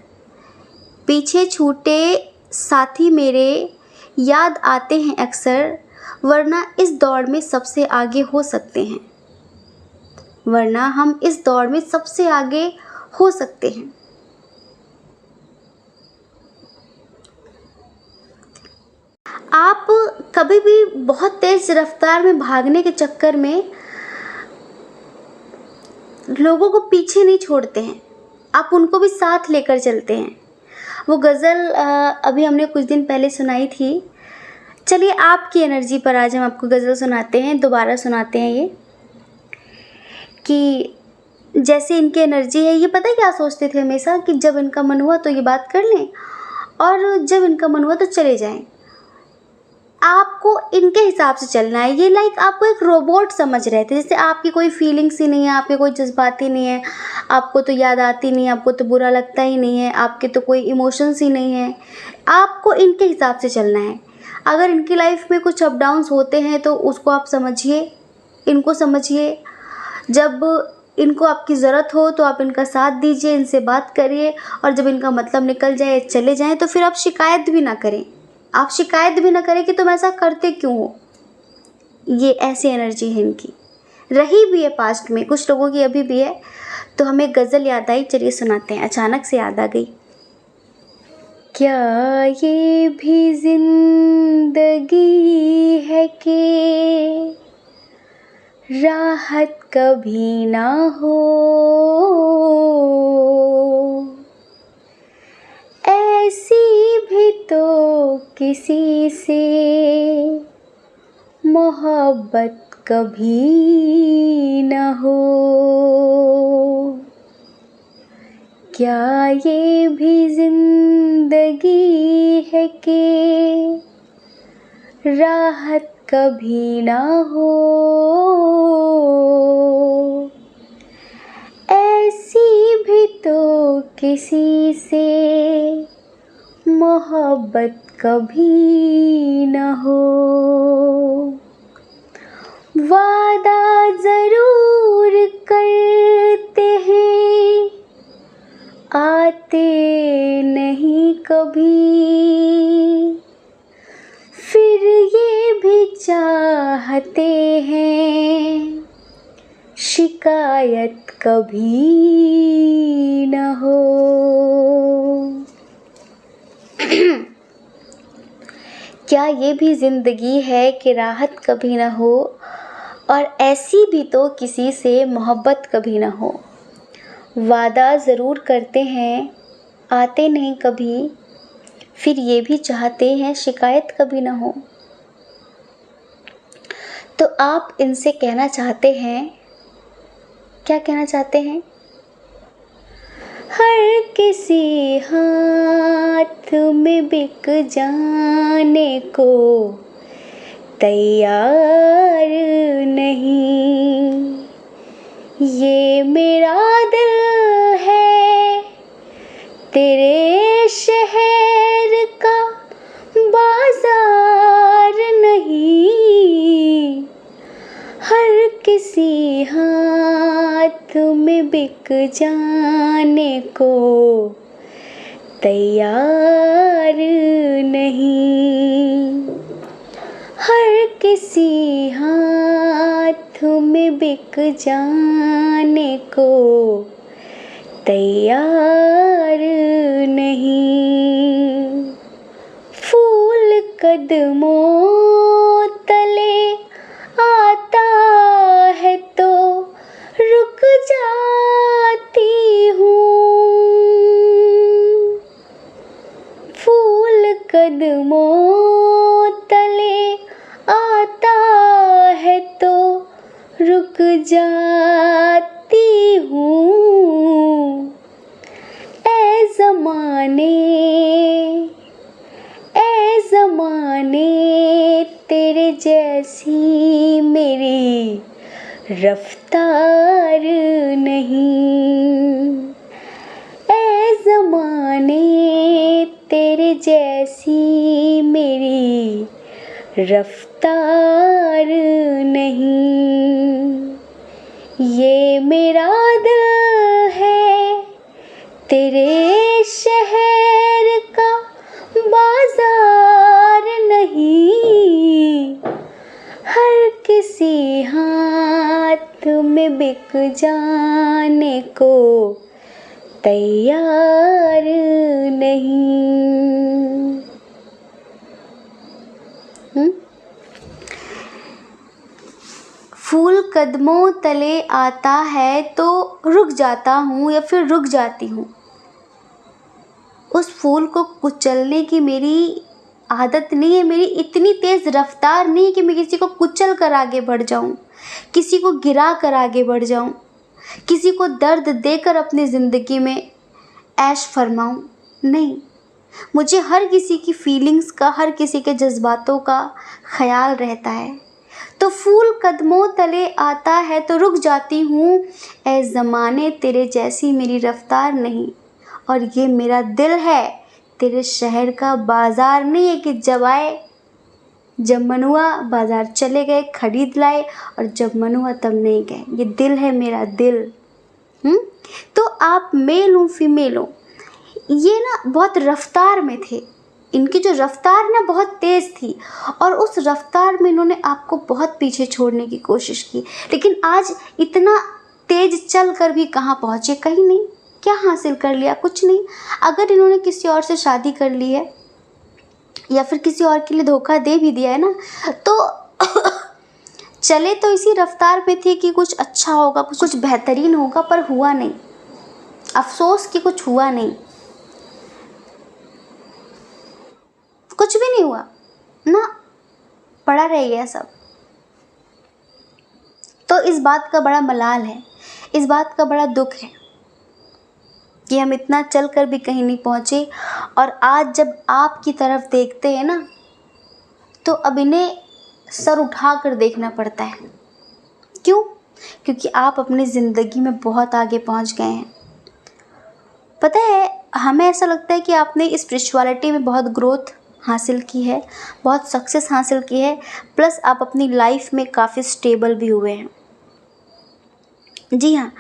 पीछे छूटे साथी मेरे याद आते हैं अक्सर, वरना इस दौड़ में सबसे आगे हो सकते हैं, वरना हम इस दौड़ में सबसे आगे हो सकते हैं। आप कभी भी बहुत तेज रफ्तार में भागने के चक्कर में लोगों को पीछे नहीं छोड़ते हैं, आप उनको भी साथ लेकर चलते हैं। वो गज़ल अभी हमने कुछ दिन पहले सुनाई थी। चलिए आपकी एनर्जी पर आज हम आपको गज़ल सुनाते हैं, दोबारा सुनाते हैं ये, कि जैसे इनकी एनर्जी है, ये पता है क्या सोचते थे हमेशा, कि जब इनका मन हुआ तो ये बात कर लें, और जब इनका मन हुआ तो चले जाएं। आपको इनके हिसाब से चलना है। ये लाइक आपको एक रोबोट समझ रहे थे, जैसे आपकी कोई फीलिंग्स ही नहीं है, आपके कोई जज्बात ही नहीं है, आपको तो याद आती नहीं है, आपको तो बुरा लगता ही नहीं है, आपके तो कोई इमोशंस ही नहीं है। आपको इनके हिसाब से चलना है। अगर इनकी लाइफ में कुछ अप डाउन्स होते हैं तो उसको आप समझिए, इनको समझिए। जब इनको आपकी ज़रूरत हो तो आप इनका साथ दीजिए, इनसे बात करिए, और जब इनका मतलब निकल जाए, चले जाएं, तो फिर आप शिकायत भी ना करें। आप शिकायत भी ना करें कि तुम ऐसा करते क्यों हो। ये ऐसी एनर्जी है इनकी, रही भी है पास्ट में, कुछ लोगों की अभी भी है। तो हमें गज़ल याद आई, चलिए सुनाते हैं, अचानक से याद आ गई। क्या ये भी जिंदगी है कि राहत कभी ना हो, ऐसी भी तो किसी से मोहब्बत कभी न हो। क्या ये भी जिंदगी है कि राहत कभी ना हो, ऐसी भी तो किसी से मोहब्बत कभी न हो। वादा ज़रूर करते हैं, आते नहीं कभी, फिर ये भी चाहते हैं शिकायत कभी न हो। क्या ये भी ज़िंदगी है कि राहत कभी न हो, और ऐसी भी तो किसी से मोहब्बत कभी न हो। वादा ज़रूर करते हैं, आते नहीं कभी, फिर ये भी चाहते हैं शिकायत कभी न हो। तो आप इनसे कहना चाहते हैं, क्या कहना चाहते हैं? हर किसी हाथ में बिक जाने को तैयार नहीं, ये मेरा दिल है तेरे शहर का बाजार नहीं। हर किसी हाथ में बिक जाने को तैयार नहीं, हर किसी हाथ में बिक जाने को तैयार नहीं। फूल कदमों तले आता है तो रुक जाती हूँ, फूल कदमों तले आता है तो रुक जाती हूँ। ऐ ज़माने तेरे जैसी मेरी रफ्तार नहीं, ऐ ज़माने तेरे जैसी मेरी रफ्तार नहीं। ये मेरा दिल है तेरे शहर का बाजार नहीं, हर किसी हाथ में बिक जाने को तैयार नहीं। फूल कदमों तले आता है तो रुक जाता हूँ या फिर रुक जाती हूँ। उस फूल को कुचलने की मेरी आदत नहीं है, मेरी इतनी तेज़ रफ्तार नहीं है कि मैं किसी को कुचल कर आगे बढ़ जाऊँ, किसी को गिरा कर आगे बढ़ जाऊँ, किसी को दर्द देकर अपनी ज़िंदगी में ऐश फरमाऊँ। नहीं, मुझे हर किसी की फीलिंग्स का, हर किसी के जज्बातों का ख्याल रहता है। तो फूल कदमों तले आता है तो रुक जाती हूँ, ऐ ज़माने तेरे जैसी मेरी रफ्तार नहीं, और ये मेरा दिल है तेरे शहर का बाज़ार नहीं है कि जब मन हुआ बाज़ार चले गए, खरीद लाए, और जब मन हुआ तब नहीं गए। ये दिल है मेरा दिल, तो आप मेल हो फीमेल हो, ये ना बहुत रफ्तार में थे, इनकी जो रफ्तार ना बहुत तेज़ थी और उस रफ्तार में इन्होंने आपको बहुत पीछे छोड़ने की कोशिश की, लेकिन आज इतना तेज चल कर भी कहाँ पहुँचे, कहीं नहीं। क्या हासिल कर लिया? कुछ नहीं। अगर इन्होंने किसी और से शादी कर ली है या फिर किसी और के लिए धोखा दे भी दिया है ना, तो चले तो इसी रफ्तार पे थे कि कुछ अच्छा होगा, कुछ बेहतरीन होगा, पर हुआ नहीं। अफसोस कि कुछ हुआ नहीं, कुछ भी नहीं हुआ ना, पड़ा रह गया सब। तो इस बात का बड़ा मलाल है, इस बात का बड़ा दुख है कि हम इतना चल कर भी कहीं नहीं पहुँचे। और आज जब आपकी तरफ देखते हैं ना, तो अब इन्हें सर उठा कर देखना पड़ता है। क्यों? क्योंकि आप अपनी ज़िंदगी में बहुत आगे पहुँच गए हैं। पता है, हमें ऐसा लगता है कि आपने स्पिरिचुअलिटी में बहुत ग्रोथ हासिल की है, बहुत सक्सेस हासिल की है, प्लस आप अपनी लाइफ में काफ़ी स्टेबल भी हुए हैं। जी हाँ,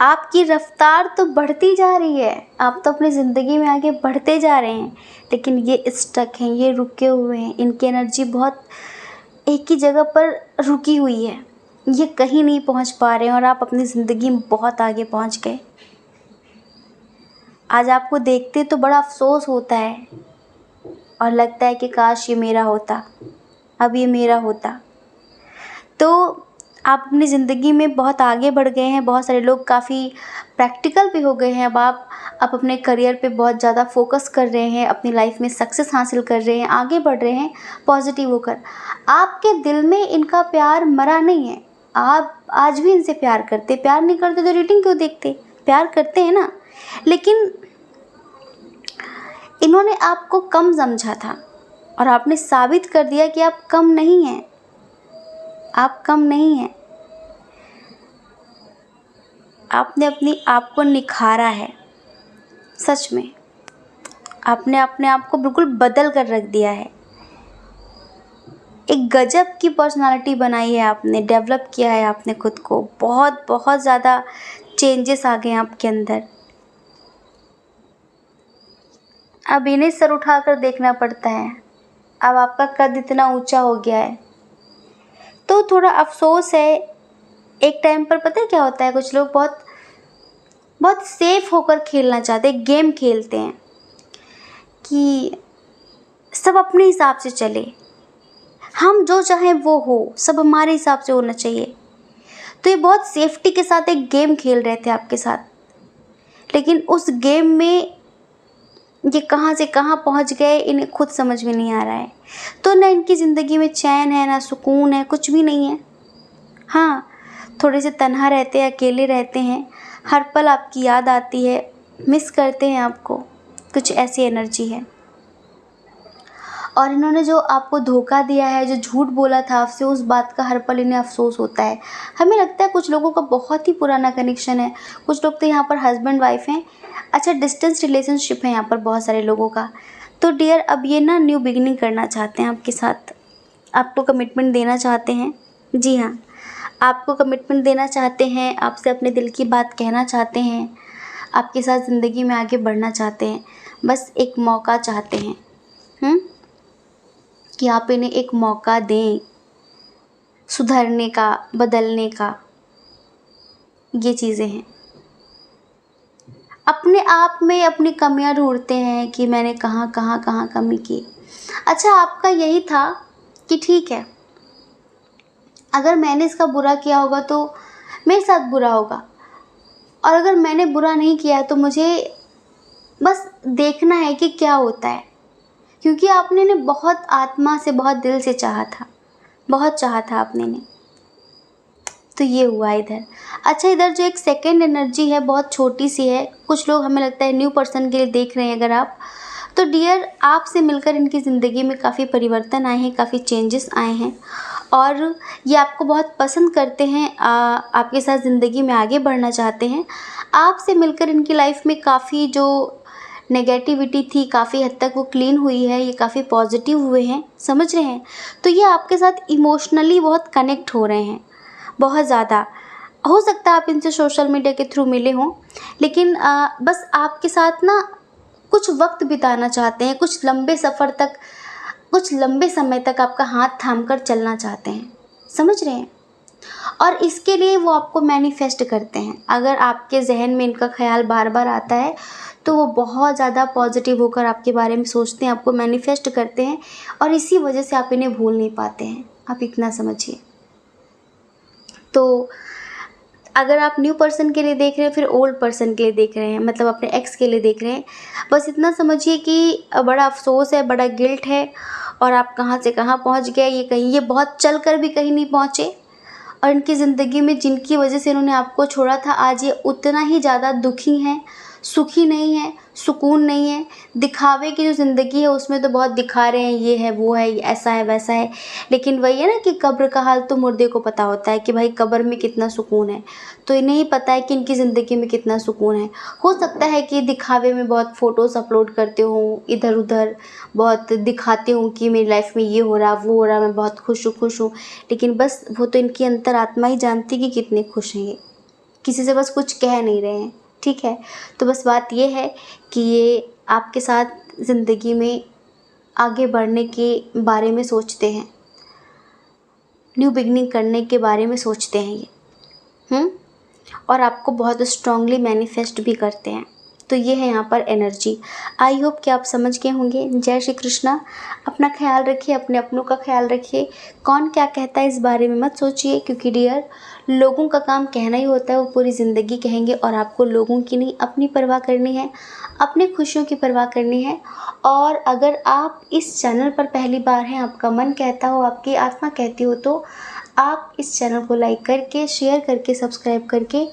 आपकी रफ्तार तो बढ़ती जा रही है, आप तो अपनी ज़िंदगी में आगे बढ़ते जा रहे हैं, लेकिन ये स्टक हैं, ये रुके हुए हैं, इनकी एनर्जी बहुत एक ही जगह पर रुकी हुई है, ये कहीं नहीं पहुंच पा रहे हैं और आप अपनी ज़िंदगी में बहुत आगे पहुंच गए। आज आपको देखते तो बड़ा अफसोस होता है और लगता है कि काश ये मेरा होता, अब ये मेरा होता। तो आप अपनी ज़िंदगी में बहुत आगे बढ़ गए हैं, बहुत सारे लोग काफ़ी प्रैक्टिकल भी हो गए हैं। अब आप अपने करियर पे बहुत ज़्यादा फोकस कर रहे हैं, अपनी लाइफ में सक्सेस हासिल कर रहे हैं, आगे बढ़ रहे हैं पॉजिटिव होकर। आपके दिल में इनका प्यार मरा नहीं है, आप आज भी इनसे प्यार करते। प्यार नहीं करते तो रेटिंग क्यों देखते? प्यार करते हैं ना। लेकिन इन्होंने आपको कम समझा था और आपने साबित कर दिया कि आप कम नहीं हैं, आप कम नहीं हैं। आपने अपनी आप को निखारा है, सच में आपने अपने आप को बिल्कुल बदल कर रख दिया है। एक गजब की पर्सनालिटी बनाई है आपने, डेवलप किया है आपने खुद को, बहुत बहुत ज़्यादा चेंजेस आ गए हैं आपके अंदर। अब इन्हें सर उठा कर देखना पड़ता है, अब आपका कद इतना ऊंचा हो गया है, तो थोड़ा अफसोस है। एक टाइम पर पता है क्या होता है, कुछ लोग बहुत बहुत सेफ होकर खेलना चाहते हैं, गेम खेलते हैं कि सब अपने हिसाब से चले, हम जो चाहें वो हो, सब हमारे हिसाब से होना चाहिए। तो ये बहुत सेफ्टी के साथ एक गेम खेल रहे थे आपके साथ, लेकिन उस गेम में ये कहाँ से कहाँ पहुँच गए इन्हें खुद समझ में नहीं आ रहा है। तो ना इनकी ज़िंदगी में चैन है, ना सुकून है, कुछ भी नहीं है। हाँ, थोड़े से तन्हा रहते हैं, अकेले रहते हैं, हर पल आपकी याद आती है, मिस करते हैं आपको, कुछ ऐसी एनर्जी है। और इन्होंने जो आपको धोखा दिया है, जो झूठ बोला था आपसे, उस बात का हर पल इन्हें अफसोस होता है। हमें लगता है कुछ लोगों का बहुत ही पुराना कनेक्शन है, कुछ लोग तो यहाँ पर हस्बैंड वाइफ हैं, अच्छा डिस्टेंस रिलेशनशिप है यहाँ पर बहुत सारे लोगों का। तो डियर, अब ये ना न्यू बिगिनिंग करना चाहते हैं आपके साथ, आपको कमिटमेंट देना चाहते हैं। जी हाँ, आपको कमिटमेंट देना चाहते हैं, आपसे अपने दिल की बात कहना चाहते हैं, आपके साथ ज़िंदगी में आगे बढ़ना चाहते हैं, बस एक मौका चाहते हैं कि आप इन्हें एक मौका दें सुधरने का, बदलने का। ये चीज़ें हैं, अपने आप में अपनी कमियां ढूंढते हैं कि मैंने कहाँ कहाँ कहाँ कमी की। अच्छा, आपका यही था कि ठीक है, अगर मैंने इसका बुरा किया होगा तो मेरे साथ बुरा होगा, और अगर मैंने बुरा नहीं किया तो मुझे बस देखना है कि क्या होता है, क्योंकि आपने ने बहुत आत्मा से, बहुत दिल से चाहा था, बहुत चाहा था आपने ने। तो ये हुआ इधर। अच्छा, इधर जो एक सेकंड एनर्जी है, बहुत छोटी सी है, कुछ लोग हमें लगता है न्यू पर्सन के लिए देख रहे हैं अगर आप, तो डियर, आपसे मिलकर इनकी ज़िंदगी में काफ़ी परिवर्तन आए हैं, काफ़ी चेंजेस आए हैं, और ये आपको बहुत पसंद करते हैं, आपके साथ ज़िंदगी में आगे बढ़ना चाहते हैं। आपसे मिलकर इनकी लाइफ में काफ़ी जो नेगेटिविटी थी, काफ़ी हद तक वो क्लीन हुई है, ये काफ़ी पॉजिटिव हुए हैं, समझ रहे हैं। तो ये आपके साथ इमोशनली बहुत कनेक्ट हो रहे हैं, बहुत ज़्यादा। हो सकता है आप इनसे सोशल मीडिया के थ्रू मिले हों, लेकिन बस आपके साथ ना कुछ वक्त बिताना चाहते हैं, कुछ लंबे सफ़र तक, कुछ लंबे समय तक आपका हाथ थाम कर चलना चाहते हैं, समझ रहे हैं? और इसके लिए वो आपको मैनिफेस्ट करते हैं। अगर आपके ज़हन में इनका ख़्याल बार बार आता है तो वो बहुत ज़्यादा पॉजिटिव होकर आपके बारे में सोचते हैं, आपको मैनिफेस्ट करते हैं, और इसी वजह से आप इन्हें भूल नहीं पाते हैं। आप इतना समझिए। तो अगर आप न्यू पर्सन के लिए देख रहे हैं, फिर ओल्ड पर्सन के लिए देख रहे हैं, मतलब अपने एक्स के लिए देख रहे हैं, बस इतना समझिए कि बड़ा अफ़सोस है, बड़ा गिल्ट है, और आप कहाँ से कहाँ पहुँच गए। ये बहुत चल कर भी कहीं नहीं पहुँचे, और इनकी ज़िंदगी में जिनकी वजह से इन्होंने आपको छोड़ा था, आज ये उतना ही ज़्यादा दुखी हैं, सुखी नहीं है, सुकून नहीं है। दिखावे की जो ज़िंदगी है उसमें तो बहुत दिखा रहे हैं, ये है, वो है, ऐसा है, वैसा है, लेकिन वही है ना कि कब्र का हाल तो मुर्दे को पता होता है कि भाई कब्र में कितना सुकून है। तो इन्हें ही पता है कि इनकी ज़िंदगी में कितना सुकून है। हो सकता है कि दिखावे में बहुत फ़ोटोज़ अपलोड करते हों, इधर उधर बहुत दिखाते हों कि मेरी लाइफ में ये हो रहा, वो हो रहा, मैं बहुत खुश हूँ, लेकिन बस वो तो इनकी अंतरात्मा ही जानती है कि कितने खुश हैं ये। किसी से बस कुछ कह नहीं रहे हैं, ठीक है? तो बस बात ये है कि ये आपके साथ ज़िंदगी में आगे बढ़ने के बारे में सोचते हैं, न्यू बिगनिंग करने के बारे में सोचते हैं ये, और आपको बहुत स्ट्रांगली मैनिफेस्ट भी करते हैं। तो ये है यहाँ पर एनर्जी। आई होप कि आप समझ गए होंगे। जय श्री कृष्णा। अपना ख्याल रखिए, अपने अपनों का ख्याल रखिए। कौन क्या कहता है इस बारे में मत सोचिए, क्योंकि डियर, लोगों का काम कहना ही होता है, वो पूरी ज़िंदगी कहेंगे, और आपको लोगों की नहीं, अपनी परवाह करनी है, अपने खुशियों की परवाह करनी है। और अगर आप इस चैनल पर पहली बार हैं, आपका मन कहता हो, आपकी आत्मा कहती हो, तो आप इस चैनल को लाइक करके, शेयर करके, सब्सक्राइब करके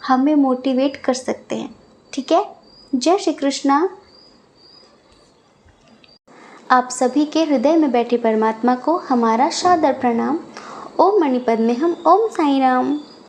हमें मोटिवेट कर सकते हैं, ठीक है? जय श्री कृष्णा। आप सभी के हृदय में बैठे परमात्मा को हमारा सादर प्रणाम। ओम मणिपद्मे हम। ओम साईं राम।